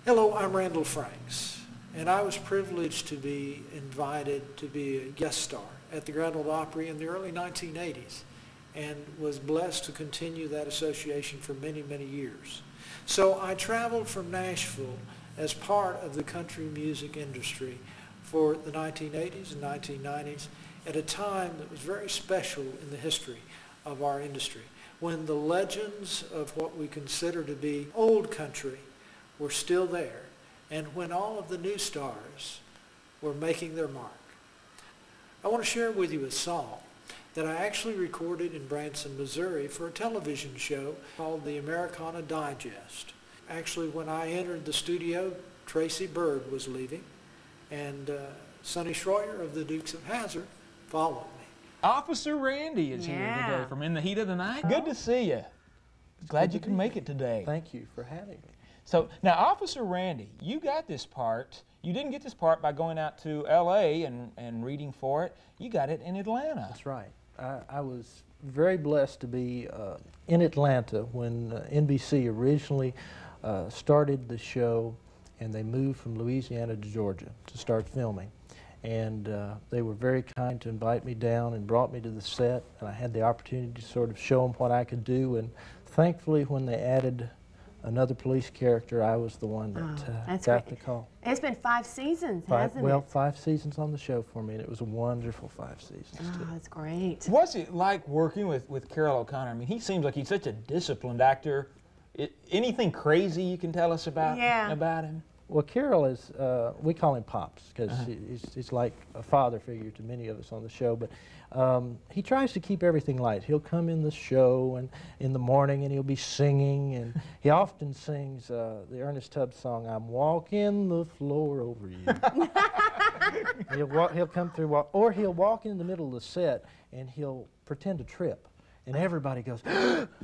Hello, I'm Randall Franks, and I was privileged to be invited to be a guest star at the Grand Ole Opry in the early 1980s, and was blessed to continue that association for many, many years. So I traveled from Nashville as part of the country music industry for the 1980s and 1990s at a time that was very special in the history of our industry, when the legends of what we consider to be old country were still there, and when all of the new stars were making their mark. I want to share with you a song that I actually recorded in Branson, Missouri for a television show called the Americana Digest. Actually, when I entered the studio, Tracy Byrd was leaving, and Sonny Schroyer of the Dukes of Hazzard followed me. Officer Randy is here today from In the Heat of the Night. Good to see you. Glad you can make it today. Thank you for having me. So, now, Officer Randy, you got this part. You didn't get this part by going out to L.A. and reading for it. You got it in Atlanta. That's right. I was very blessed to be in Atlanta when NBC originally started the show, and they moved from Louisiana to Georgia to start filming. And they were very kind to invite me down and brought me to the set, and I had the opportunity to sort of show them what I could do. And thankfully, when they added another police character, I was the one that got the call. It's been 5 seasons, hasn't it? Well, 5 seasons on the show for me, and it was a wonderful 5 seasons, too. That's great. What's it like working with Carroll O'Connor? I mean, he seems like he's such a disciplined actor. Anything crazy you can tell us about him? Well, Carroll is, we call him Pops, because he's like a father figure to many of us on the show, but he tries to keep everything light. He'll come in the show and in the morning and he'll be singing, and he often sings the Ernest Tubb song, "I'm walking the floor over you." He'll come through, or he'll walk in the middle of the set and he'll pretend to trip. And everybody goes,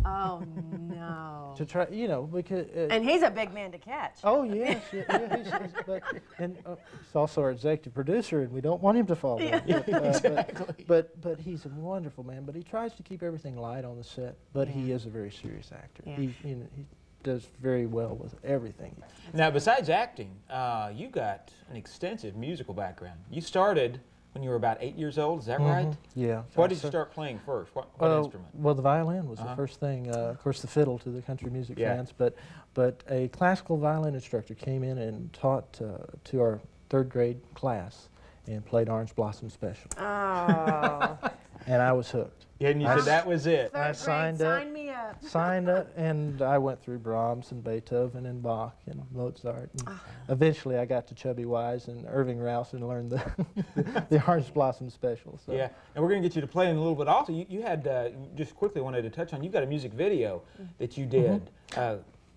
"Oh no!" To try, you know, because and he's a big man to catch. Oh yes, and he's also our executive producer, and we don't want him to fall down. Exactly. But he's a wonderful man. But he tries to keep everything light on the set. But he is a very serious actor. Yeah. He does very well with everything. Now, besides acting, you got an extensive musical background. You started when you were about 8 years old, is that right? Yeah. What did you start playing first? What instrument? Well, the violin was the first thing. Of course, the fiddle to the country music fans. But a classical violin instructor came in and taught to our 3rd grade class and played Orange Blossom Special. Oh. And I was hooked. Yeah, and you said that was it. I signed up. Sign me up. Signed up, and I went through Brahms and Beethoven and Bach and Mozart. And eventually, I got to Chubby Wise and Irving Rouse and learned the Orange Blossom Special. So. Yeah, and we're going to get you to play in a little bit. Also, you had, just quickly wanted to touch on, you got a music video that you did.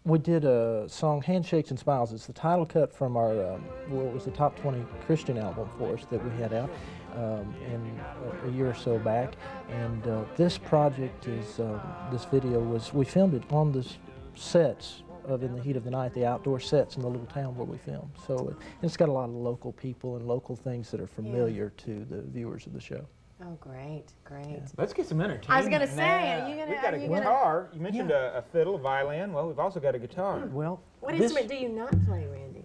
We did a song, Handshakes and Smiles. It's the title cut from our, what was the top 20 Christian album for us that we had out a year or so back. And this project is, this video was, we filmed it on the sets of In the Heat of the Night, the outdoor sets in the little town where we filmed. So it's got a lot of local people and local things that are familiar to the viewers of the show. Oh, great, great. Yeah. Let's get some entertainment. I was going to say, we've got a guitar. You mentioned a fiddle, a violin. Well, we've also got a guitar. Well, what instrument do you not play, Randy?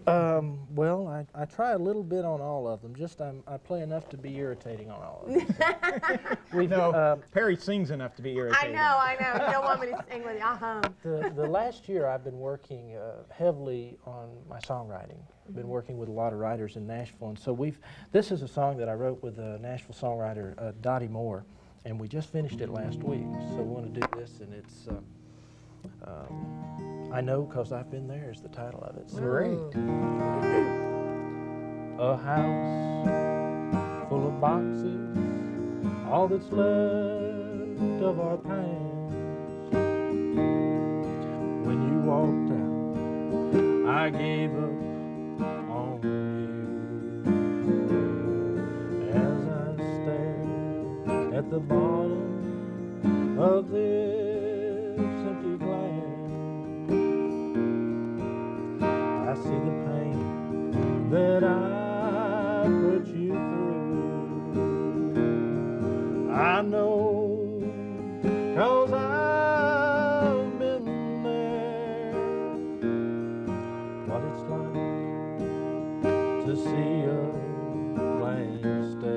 Well, I try a little bit on all of them. Just I play enough to be irritating on all of them. Perry sings enough to be irritating. I know. You don't want me to sing with you. The last year I've been working heavily on my songwriting. I've been working with a lot of writers in Nashville, and so this is a song that I wrote with a Nashville songwriter, Dottie Moore, and we just finished it last week. So we want to do this, and it's I Know 'Cause I've Been There is the title of it. So great. A house full of boxes, all that's left of our past. When you walked out, I gave up on you as I stared at the bottom of this empty glass. I see the pain that I put you through. I know, 'cause I've been there, what it's like to see a blank state.